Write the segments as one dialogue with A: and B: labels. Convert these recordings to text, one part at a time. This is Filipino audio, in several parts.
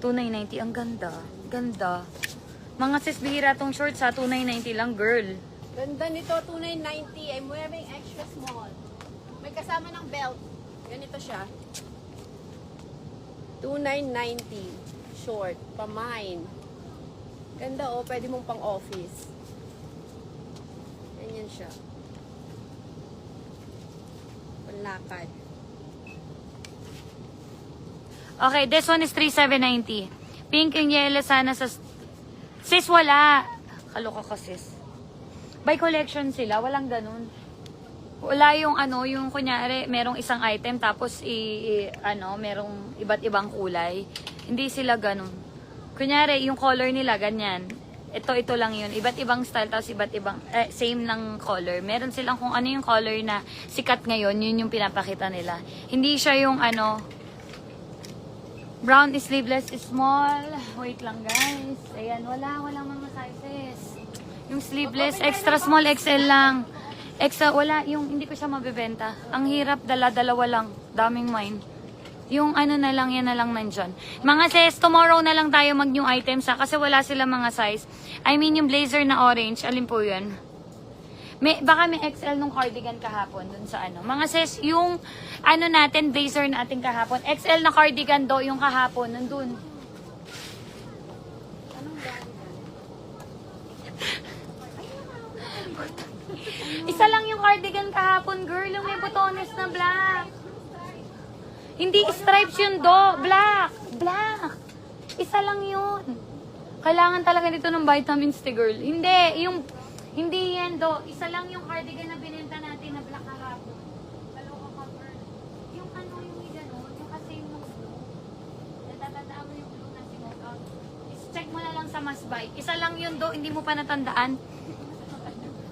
A: 2,990. Ang ganda. Ganda. Mga sis, bihira tong shorts ha. 2,990 lang, girl.
B: Ganda nito, 2,990. I'm wearing extra small. May kasama ng belt. Ganito siya. 2,990. Short. Pamine. Ganda oh, pwede mong pang office. Ganyan siya. Panlakad.
A: Okay, this one is 3,790. Pink and yellow sana sa... Sis, wala. Kaloka ka, sis. By collection sila, walang ganun. Wala yung ano, yung kunyari, merong isang item tapos merong iba't ibang kulay. Hindi sila ganun. Kunyari, yung color nila, ganyan. Ito lang yun. Iba't ibang style, tapos iba't ibang, same ng color. Meron silang kung ano yung color na sikat ngayon, yun yung pinapakita nila. Hindi siya yung brown is sleeveless is small. Wait lang guys. Ayan, walang mga sizes. Yung sleeveless, extra small, XL lang. Extra, wala, yung hindi ko siya mabibenta. Ang hirap, dalawa lang. Daming mine. Yung ano na lang, yan na lang nandyan. Mga sis, tomorrow na lang tayo mag new items ha, kasi wala sila mga size. I mean, yung blazer na orange, alin po yun? Baka may XL nung cardigan kahapon dun sa ano. Mga sis, yung ano natin, blazer natin kahapon. XL na cardigan do, yung kahapon, nandun. Isa lang yung cardigan kahapon, girl. Yung may butones na black. Hindi stripes yun do. Black. Black. Isa lang yun. Kailangan talaga dito ng vitamins, girl. Hindi yan do. Isa lang yung cardigan na binenta natin na black kahapon. Kaloka ka, girl. Yung ano, yung gano'n, yung kasi yung blue. Natatandaan mo yung blue na smoke out. Check mo na lang sa Must Buy. Isa lang yun do. Hindi mo pa natandaan.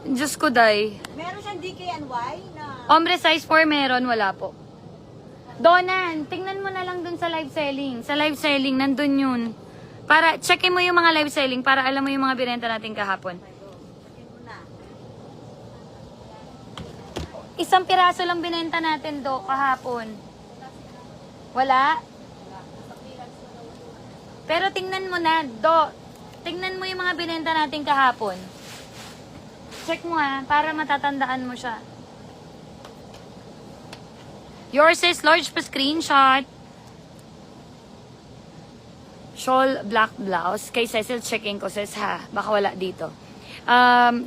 A: Diyos ko, day.
C: Meron siyang DKNY na...
A: Ombre size 4 meron, wala po. Donan, tingnan mo na lang dun sa live selling. Sa live selling, nandun yun. Para, checkin mo yung mga live selling para alam mo yung mga binenta natin kahapon. Isang piraso lang binenta natin do kahapon. Wala? Pero tingnan mo na, do. Tingnan mo yung mga binenta natin kahapon. Check mo ha, para matatandaan mo siya. Yours is large pa screenshot. Shawl black blouse. Kay Cecil checking ko sis ha. Baka wala dito.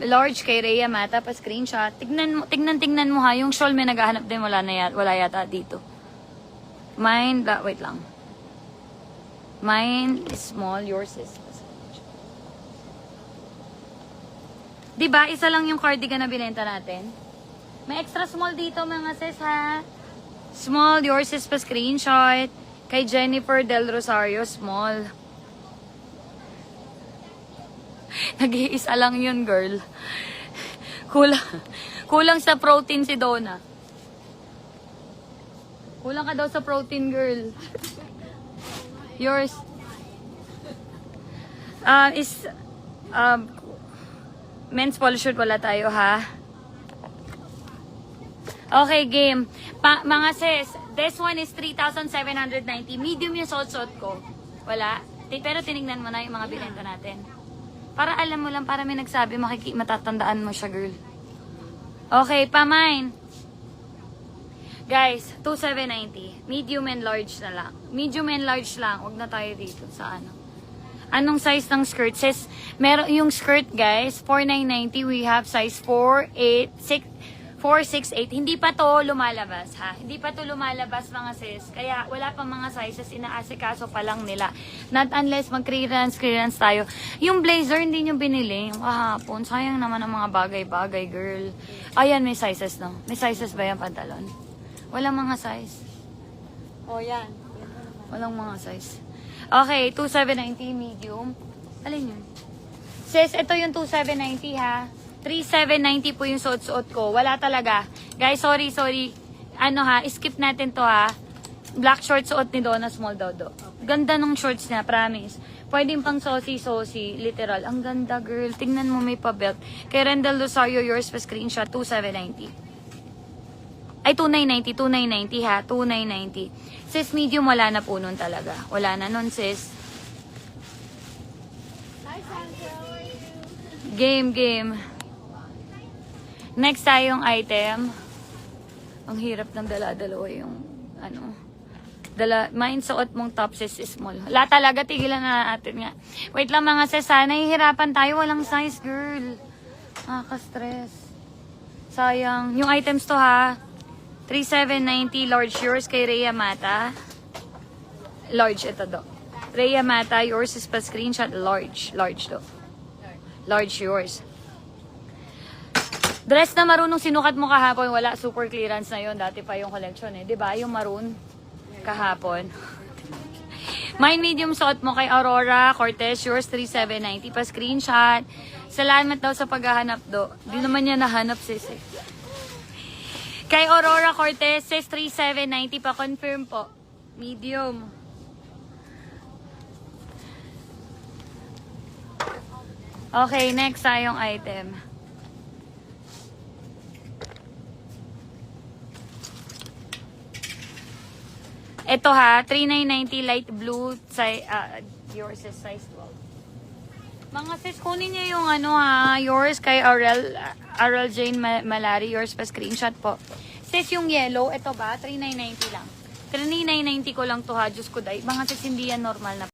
A: Large kay Rhea Mata pa screenshot. Tignan mo ha. Yung shawl may naghahanap din. Wala yata dito. Mine, wait lang. Mine is small. Yours is... Diba, isa lang yung cardigan na binenta natin? May extra small dito mga sis ha. Small, yours is pa screenshot. Kay Jennifer Del Rosario, small. Nag-iisa lang yun, girl. Kulang sa protein si Donna. Kulang ka daw sa protein, girl. Yours is men's polo shirt, wala tayo ha. Okay, game. Mga sis, this one is 3,790. Medium yung suot ko. Wala. Pero tinignan mo na yung mga binenta natin. Para alam mo lang, para may nagsabi, matatandaan mo siya, girl. Okay, pamine. Guys, 2,790. Medium and large na lang. Medium and large lang. Huwag na tayo dito sa ano. Anong size ng skirt? Sis, meron yung skirt, guys, 4,990. We have size 4, 8, 6, 8. Hindi pa to lumalabas, ha? Hindi pa to lumalabas, mga sis. Kaya, wala pang mga sizes. Inaasikaso pa lang nila. Not unless mag-clearance tayo. Yung blazer, hindi nyo binili. Yung kahapon. Sayang naman ang mga bagay-bagay, girl. Ayan, may sizes, no? May sizes ba yung pantalon? Walang mga size.
C: Oh, yan.
A: Walang mga size. Okay, 2,790 medium. Alin yun? Sis, ito yung 2,790 ha. 3,790 po yung suot-suot ko. Wala talaga. Guys, sorry. Ano ha, skip natin to ha. Black short suot ni Donna, small daw do. Ganda nung shorts niya, promise. Pwedeng pang sosi, literal. Ang ganda, girl. Tingnan mo, may pa-belt. Kay Rendell Rosario, yours pa screenshot, 2,790. Ay, 2,990 ha. 2,990. Sis, medium, wala na po nun talaga. Wala na nun, sis. Game. Next tayong item. Ang hirap ng dala-dalawa yung main suot mong top sis is small. Wala talaga, tigilan na natin nga. Wait lang mga sis, nahihirapan tayo. Walang size, girl. Nakaka-stress. Sayang. Yung items to ha, 3,790 large yours kay Rhea Mata. Large ito do. Rhea Mata, yours is pa screenshot large. Large do. Large yours. Dress na marunong sinukat mo kahapon, wala, super clearance na yon. Dati pa yung collection eh. 'Di ba? Yung maroon kahapon. Mine medium suot mo kay Aurora Cortez, yours 3,790 pa screenshot. Salamat daw sa paghahanap do. Di naman niya nahanap sis eh. Kay Aurora Cortez, sis 3,790 pa confirm po. Medium. Okay, next tayong item. Ito ha, 3,990 light blue, yours is size 12. Mga sis, kunin niyo yung yours kay Aurel Jane Malari, yours pa screenshot po. Sis, yung yellow, ito ba, 3,990 lang. 3,990 ko lang to ha, Diyos ko day. Mga sis, hindi yan normal na